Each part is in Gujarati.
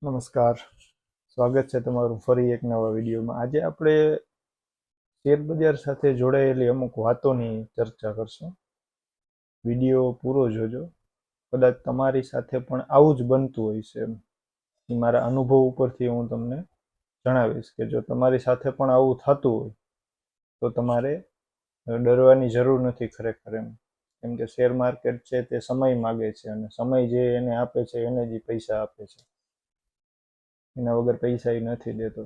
નમસ્કાર, સ્વાગત છે તમારું ફરી એક નવા વિડીયોમાં. આજે આપણે શેર બજાર સાથે જોડાયેલી અમુક વાતોની ચર્ચા કરશું. વિડીયો પૂરો જોજો. કદાચ તમારી સાથે પણ આવું જ બનતું હોય છે. એ મારા અનુભવ ઉપરથી હું તમને જણાવીશ કે જો તમારી સાથે પણ આવું થતું હોય તો તમારે ડરવાની જરૂર નથી ખરેખર કેમ કે શેર માર્કેટ છે તે સમય માગે છે અને સમય જે એને આપે છે એને જ પૈસા આપે છે. એના વગર પૈસા એ નથી દેતો.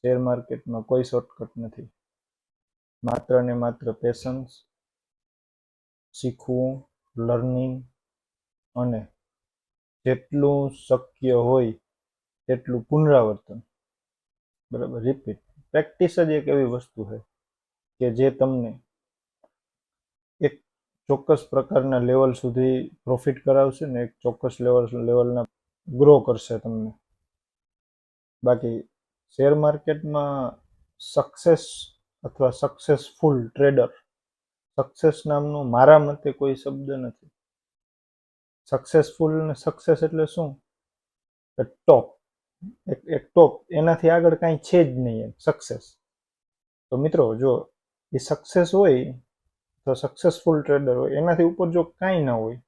શેર માર્કેટમાં કોઈ શોર્ટકટ નથી. માત્ર ને માત્ર પેશન્સ, શીખવું, લર્નિંગ અને જેટલું શક્ય હોય તેટલું પુનરાવર્તન, બરાબર, રિપીટ. પ્રેક્ટિસ જ એક એવી વસ્તુ છે કે જે તમને એક ચોક્કસ પ્રકારના લેવલ સુધી પ્રોફિટ કરાવશે ને એક ચોક્કસ લેવલના ગ્રો કરશે તમને. બાકી શેર માર્કેટમાં સક્સેસ અથવા સક્સેસફુલ ટ્રેડર, સક્સેસ નામનો મારા મતે કોઈ શબ્દ નથી. સક્સેસફુલ અને સક્સેસ એટલે શું? ટોપ, એક ટોપ, એનાથી આગળ કાંઈ છે જ નહીં સક્સેસ. તો મિત્રો, જો એ સક્સેસ હોય તો સક્સેસફુલ ટ્રેડર હોય, એનાથી ઉપર જો કાંઈ ના હોય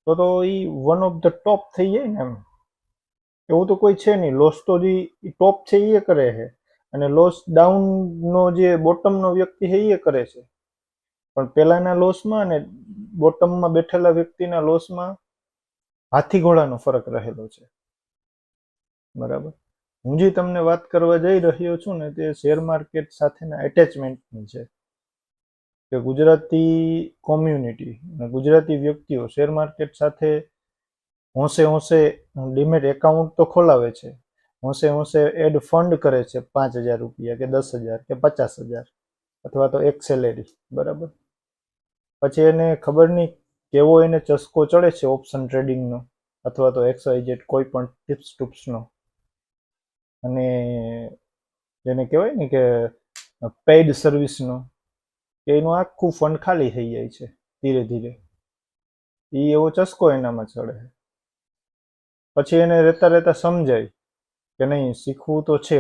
તો એ વન ઓફ ધ ટોપ થઈ જાય ને. એવું તો કોઈ છે નહીં. લોસ તો જે ટોપ છે એ કરે છે અને લોસ ડાઉનનો જે બોટમનો વ્યક્તિ છે એ કરે છે. પણ પેલાના લોસમાં અને બોટમમાં બેઠેલા વ્યક્તિના લોસમાં હાથી ઘોડાનો ફરક રહેલો છે, બરાબર. હું જે તમને વાત કરવા જઈ રહ્યો છું ને તે શેર માર્કેટ સાથેના એટેચમેન્ટની છે કે ગુજરાતી કોમ્યુનિટી અને ગુજરાતી વ્યક્તિઓ શેર માર્કેટ સાથે હોંશે હોંશે ડીમેટ એકાઉન્ટ તો ખોલાવે છે, હોંશે હોંશે એડ ફંડ કરે છે, 5,000 રૂપિયા કે 10,000 કે 50,000 અથવા તો એક સેલેરી, બરાબર. પછી એને ખબર નહીં કેવો એને ચસ્કો ચડે છે ઓપ્શન ટ્રેડિંગનો અથવા તો XYZ કોઈ પણ ટિપ્સનો, અને જેને કહેવાય ને કે પેઇડ સર્વિસનો, એનું આખું ફંડ ખાલી થઈ જાય છે ધીરે ધીરે. એ એવો ચસ્કો એનામાં ચડે છે. પછી એને રહેતા રહેતા સમજાય કે નહીં, શીખવું તો છે.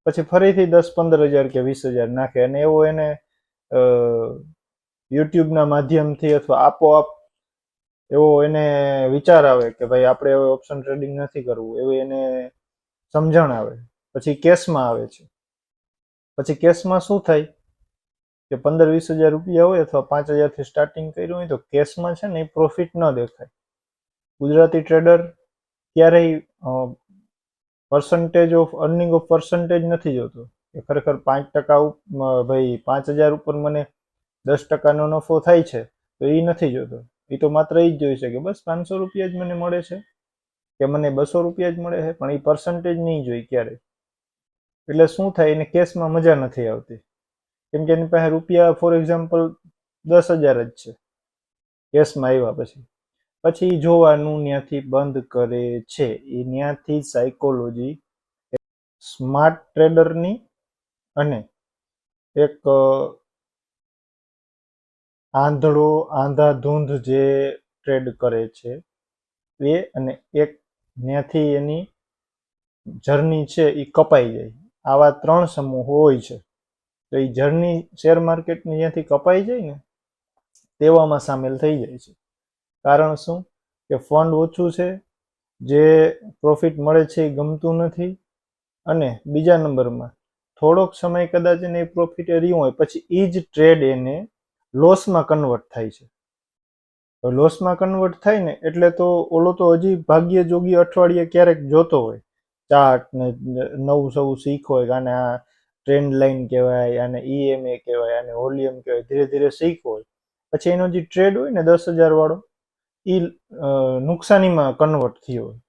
પછી ફરીથી 10-15,000 કે 20,000 નાખે અને એવો એને યુટ્યુબના માધ્યમથી અથવા આપોઆપ એવો એને વિચાર આવે કે ભાઈ આપણે હવે ઓપ્શન ટ્રેડિંગ નથી કરવું, એવી એને સમજણ આવે. પછી કેસમાં આવે છે. પછી કેસમાં શું થાય કે 15-20,000 રૂપિયા હોય અથવા 5,000 થી સ્ટાર્ટિંગ કર્યું હોય તો કેસમાં છે ને એ પ્રોફિટ ન દેખાય. ગુજરાતી ટ્રેડર ક્યારેય percentage of earning of percentage નથી જોતો કે ખરેખર 5% ભાઈ 5,000 ઉપર મને 10%નો નફો થાય છે, તો એ નથી જોતો. એ તો માત્ર એ જ જોઈ છે કે બસ 500 રૂપિયા જ મને મળે છે કે મને 200 રૂપિયા જ મળે છે, પણ એ પર્સન્ટેજ નહીં જોઈ ક્યારેય. એટલે શું થાય, એને કેસમાં મજા નથી આવતી કેમ કે એની પાસે રૂપિયા ફોર એક્ઝામ્પલ 10,000 જ છે. કેસમાં આવ્યા પછી જોવાનું ત્યાંથી બંધ કરે છે. એ ત્યાંથી સાયકોલોજી સ્માર્ટ ટ્રેડરની અને એક આંધાધૂંધ જે ટ્રેડ કરે છે એ, અને એક ત્યાંથી એની જર્ની છે એ કપાઈ જાય. આવા 3 સમૂહો હોય છે. તો એ જર્ની શેર માર્કેટની જ્યાંથી કપાઈ જાય ને તેવામાં સામેલ થઈ જાય છે. કારણ શું? કે ફંડ ઓછું છે, જે પ્રોફિટ મળે છે એ ગમતું નથી, અને બીજા નંબરમાં થોડોક સમય કદાચ એને પ્રોફિટ રહ્યું હોય પછી એ જ ટ્રેડ એને લોસમાં કન્વર્ટ થાય છે. લોસમાં કન્વર્ટ થાય ને એટલે તો ઓલો તો હજી ભાગ્ય જોગી અઠવાડિયે ક્યારેક જોતો હોય ચાર્ટ ને નવું સવું શીખો હોય, આને આ ટ્રેન્ડ લાઈન કહેવાય, આને EMA કહેવાય, આને વોલ્યુમ કહેવાય, ધીરે ધીરે શીખવો હોય. પછી એનો જે ટ્રેડ હોય ને 10,000 વાળો એ નુકસાનીમાં કન્વર્ટ થયો હોય.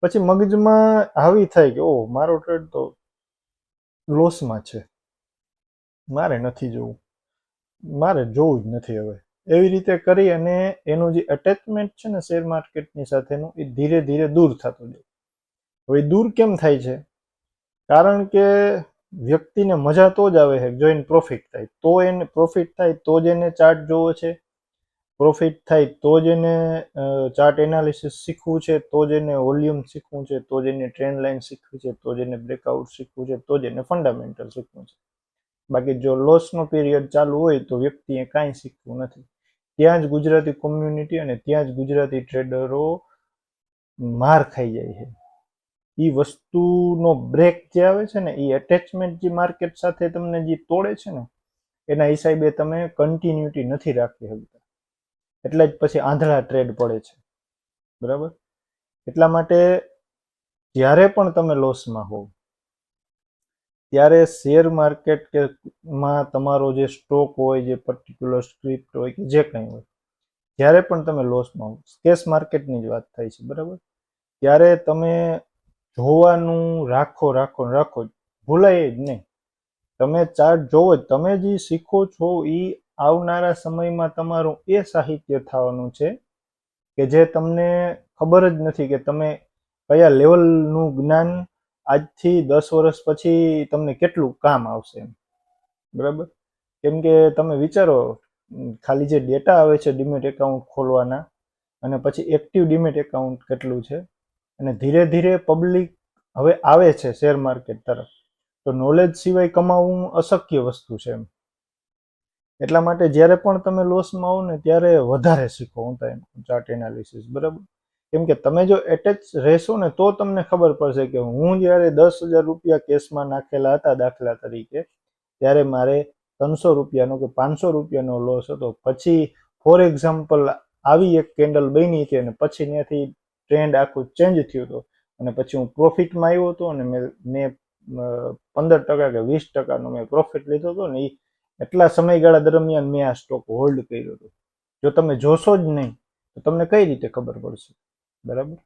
પછી મગજમાં આવી થાય કે ઓહ, મારો ટ્રેડ તો લોસમાં છે, મારે નથી જોવું, મારે જોવું જ નથી હવે. એવી રીતે કરી અને એનું જે એટેચમેન્ટ છે ને શેર માર્કેટની સાથેનું એ ધીરે ધીરે દૂર થતું જાય. હવે દૂર કેમ થાય છે? કારણ કે વ્યક્તિને મજા તો જ આવે છે જો એને પ્રોફિટ થાય. તો એને પ્રોફિટ થાય તો જ એને ચાર્ટ જોવો છે, પ્રોફિટ થાય તો જ એને ચાર્ટ એનાલિસિસ શીખવું છે, તો જ એને વોલ્યુમ શીખવું છે, તો જ એને ટ્રેન્ડ લાઇન શીખવી છે, તો જ એને બ્રેકઆઉટ શીખવું છે, તો જ એને ફંડામેન્ટલ શીખવું છે. બાકી જો લોસનો પીરિયડ ચાલુ હોય તો વ્યક્તિએ કાંઈ શીખવું નથી. ત્યાં જ ગુજરાતી કોમ્યુનિટી અને ત્યાં જ ગુજરાતી ટ્રેડરો માર ખાઈ જાય છે. એ વસ્તુનો બ્રેક જે આવે છે ને, એ એટેચમેન્ટ જે માર્કેટ સાથે તમને જે તોડે છે ને, એના હિસાબે તમે કન્ટિન્યુટી નથી રાખી શકતા. એટલે જ પછી આંધળા ટ્રેડ પડે છે. બરાબર. એટલા માટે જ્યારે પણ તમે લોસમાં હોવ ત્યારે શેર માર્કેટ કે માં તમારો જે સ્ટોક હોય, જે પર્ટિક્યુલર સ્ક્રિપ્ટ હોય કે જે કંઈ હોય, જ્યારે પણ તમે લોસમાં હો, કેસ માર્કેટની જ વાત થાય છે. બરાબર. ત્યારે તમે જોવાનું રાખો, ભૂલાય જ નહીં. તમે ચાર્ટ જોવો જ, તમે જે શીખો છો એ આવનારા સમયમાં તમારું એ સાહિત્ય થવાનું છે કે જે તમને ખબર જ નથી કે તમે કયા લેવલનું જ્ઞાન આજથી 10 વર્ષ પછી તમને કેટલું કામ આવશે. બરાબર. કેમ કે તમે વિચારો, ખાલી જે ડેટા આવે છે ડીમેટ એકાઉન્ટ ખોલવાના, અને પછી એક્ટિવ ડીમેટ એકાઉન્ટ કેટલું છે, અને ધીરે ધીરે પબ્લિક હવે આવે છે શેર માર્કેટ તરફ, તો નોલેજ સિવાય કમાવવું અશક્ય વસ્તુ છે એમ. એટલા માટે જ્યારે પણ તમે લોસમાં આવો ને ત્યારે વધારે શીખો. હું તો એમ ચાર્ટ એનાલિસિસ. બરાબર. કેમ કે તમે જો એટેચ રહેશો ને તો તમને ખબર પડશે કે હું જ્યારે 10,000 રૂપિયા કેસમાં નાખેલા હતા દાખલા તરીકે, ત્યારે મારે 300 રૂપિયાનો કે 500 રૂપિયાનો લોસ હતો. પછી ફોર એક્ઝામ્પલ આવી એક કેન્ડલ બની હતી અને પછી ત્યાંથી ટ્રેન્ડ આખું ચેન્જ થયું હતું, અને પછી હું પ્રોફિટમાં આવ્યો હતો અને મેં 15% કે 20%નો મેં પ્રોફિટ લીધો હતો ને, એટલા સમયગાળા દરમિયાન મેં આ સ્ટોક હોલ્ડ કર્યો હતો. જો તમે જોશો જ નહીં તો તમને કઈ રીતે ખબર પડશે. બરાબર.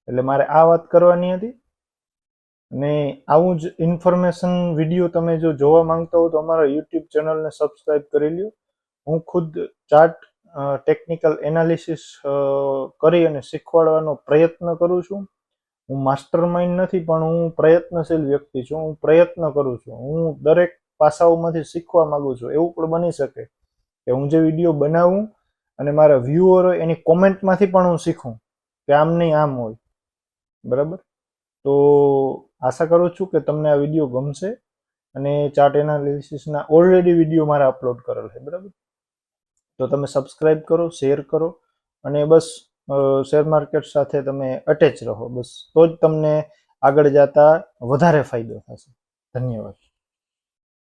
એટલે મારે આ વાત કરવાની હતી. અને આવું જ ઇન્ફોર્મેશન વિડીયો તમે જો જોવા માંગતા હો તો અમારા યુટ્યુબ ચેનલને સબસ્ક્રાઇબ કરી લ્યો. હું ખુદ ચાર્ટ ટેકનિકલ એનાલિસિસ કરી અને શીખવાડવાનો પ્રયત્ન કરું છું. હું માસ્ટર માઇન્ડ નથી, પણ હું પ્રયત્નશીલ વ્યક્તિ છું. હું પ્રયત્ન કરું છું. હું દરેક પાસાઓમાંથી શીખવા માંગુ છું. એવું પણ બની શકે કે હું જે વિડીયો બનાવું અને મારા વ્યુઅર હોય એની કોમેન્ટમાંથી પણ હું શીખું કે આમ નહીં આમ હોય. બરાબર. તો આશા કરું છું કે તમને આ વિડીયો ગમશે, અને ચાર્ટ એનાલિસિસના ઓલરેડી વિડીયો મારા અપલોડ કરેલ છે. બરાબર. તો તમે સબસ્ક્રાઇબ કરો, શેર કરો, અને બસ શેર માર્કેટ સાથે તમે અટેચ રહો. બસ તો જ તમને આગળ જતા વધારે ફાયદો થશે. ધન્યવાદ.